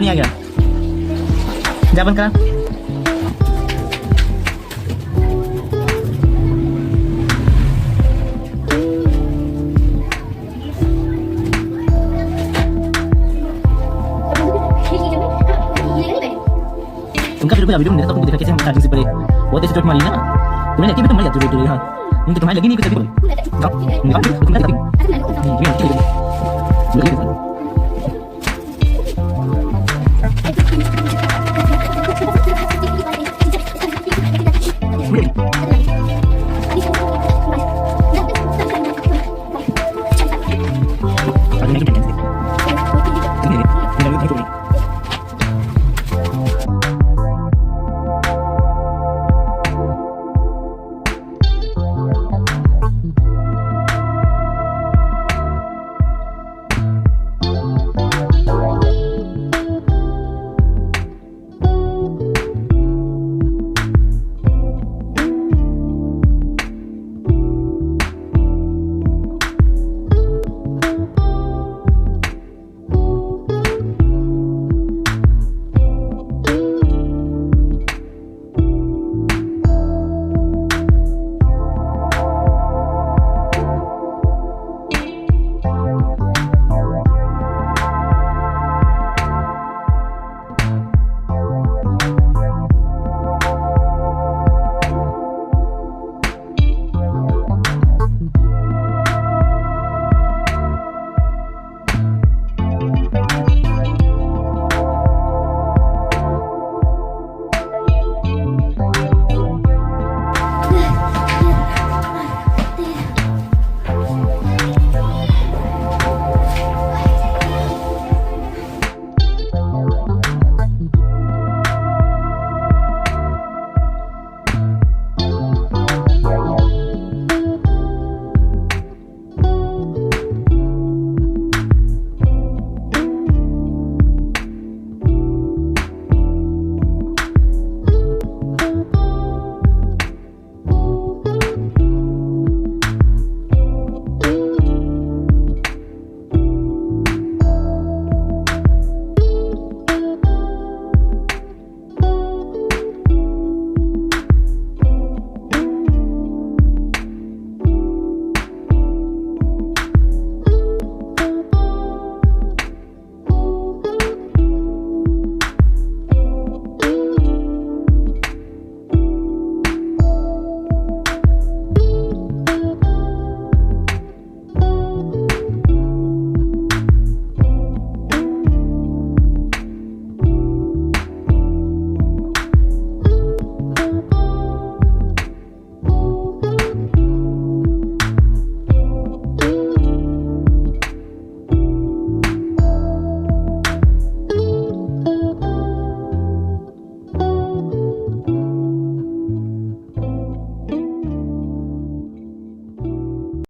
पानी आ गया। जा बंद करा। तुमका फिर कोई वीडियो में देखा तुमको देखा कैसे हम स्टार्टिंग से पढ़े बहुत ऐसे चोट मारी ना तुमने लगी भी तो मर जाती है हां तुम तो तुम्हारी लगी नहीं कुछ अभी बोले